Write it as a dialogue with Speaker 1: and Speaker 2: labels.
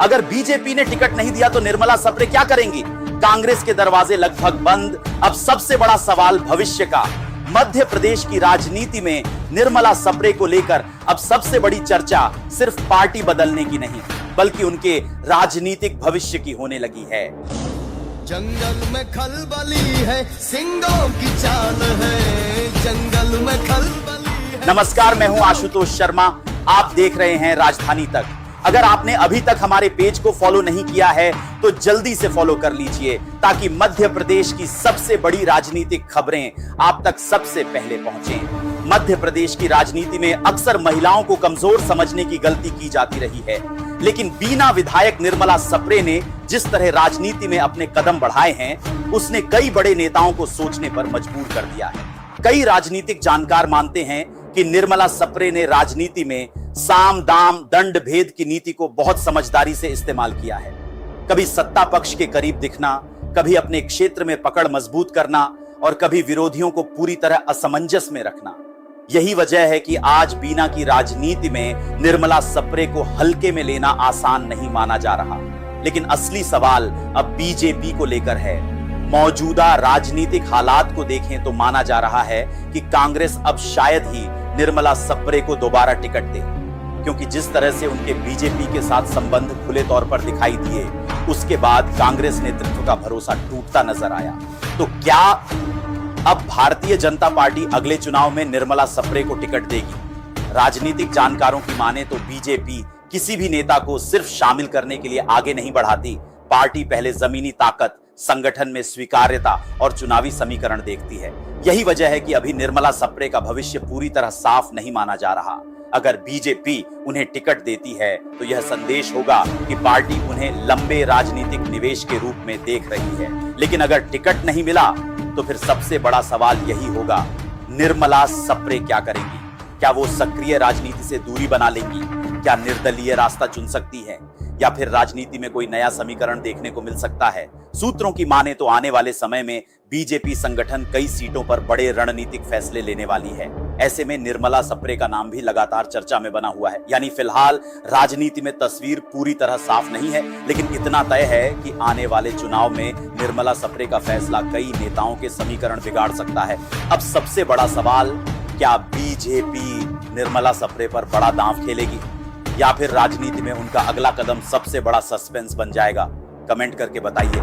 Speaker 1: अगर बीजेपी ने टिकट नहीं दिया तो निर्मला सप्रे क्या करेंगी? कांग्रेस के दरवाजे लगभग बंद। अब सबसे बड़ा सवाल भविष्य का। मध्य प्रदेश की राजनीति में निर्मला सप्रे को लेकर अब सबसे बड़ी चर्चा सिर्फ पार्टी बदलने की नहीं, बल्कि उनके राजनीतिक भविष्य की होने लगी है।
Speaker 2: जंगल में खलबली है, सिंगों की चाल है, जंगल में खलबली है।
Speaker 1: नमस्कार, मैं हूं आशुतोष शर्मा। आप देख रहे हैं राजधानी तक। अगर आपने अभी तक हमारे पेज को फॉलो नहीं किया है तो जल्दी से फॉलो कर लीजिए, ताकि मध्य प्रदेश की सबसे बड़ी राजनीतिक खबरें आप तक सबसे पहले पहुंचें। मध्य प्रदेश की राजनीति में अक्सर महिलाओं को कमजोर समझने की गलती की जाती रही है, लेकिन बीना विधायक निर्मला सप्रे ने जिस तरह राजनीति में अपने कदम बढ़ाए हैं, उसने कई बड़े नेताओं को सोचने पर मजबूर कर दिया है। कई राजनीतिक जानकार मानते हैं कि निर्मला सप्रे ने राजनीति में साम दाम दंड भेद की नीति को बहुत समझदारी से इस्तेमाल किया है। कभी सत्ता पक्ष के करीब दिखना, कभी अपने क्षेत्र में पकड़ मजबूत करना और कभी विरोधियों को पूरी तरह असमंजस में रखना। यही वजह है कि आज बीना की राजनीति में निर्मला सप्रे को हल्के में लेना आसान नहीं माना जा रहा। लेकिन असली सवाल अब बीजेपी को लेकर है। मौजूदा राजनीतिक हालात को देखें तो माना जा रहा है कि कांग्रेस अब शायद ही निर्मला सप्रे को दोबारा टिकट दे, क्योंकि जिस तरह से उनके बीजेपी के साथ संबंध खुले तौर पर दिखाई दिए, उसके बाद कांग्रेस नेतृत्व का भरोसा टूटता नजर आया। तो क्या अब भारतीय जनता पार्टी अगले चुनाव में निर्मला सप्रे को टिकट देगी? राजनीतिक जानकारों की माने तो बीजेपी किसी भी नेता को सिर्फ शामिल करने के लिए आगे नहीं बढ़ाती। पार्टी पहले जमीनी ताकत, संगठन में स्वीकार्यता और चुनावी समीकरण देखती है। यही वजह है कि अभी निर्मला सप्रे का भविष्य पूरी तरह साफ नहीं माना जा रहा। अगर बीजेपी उन्हें टिकट देती है तो यह संदेश होगा कि पार्टी उन्हें लंबे राजनीतिक निवेश के रूप में देख रही है। लेकिन अगर टिकट नहीं मिला तो फिर सबसे बड़ा सवाल यही होगा, निर्मला सप्रे क्या करेंगी? क्या वो सक्रिय राजनीति से दूरी बना लेंगी? क्या निर्दलीय रास्ता चुन सकती है, या फिर राजनीति में कोई नया समीकरण देखने को मिल सकता है? सूत्रों की माने तो आने वाले समय में बीजेपी संगठन कई सीटों पर बड़े रणनीतिक फैसले लेने वाली है। ऐसे में निर्मला सप्रे का नाम भी लगातार चर्चा में बना हुआ है। यानी फिलहाल राजनीति में तस्वीर पूरी तरह साफ नहीं है, लेकिन इतना तय है कि आने वाले चुनाव में निर्मला सप्रे का फैसला कई नेताओं के समीकरण बिगाड़ सकता है। अब सबसे बड़ा सवाल, क्या बीजेपी निर्मला सप्रे पर बड़ा दांव खेलेगी, या फिर राजनीति में उनका अगला कदम सबसे बड़ा सस्पेंस बन जाएगा? कमेंट करके बताइए।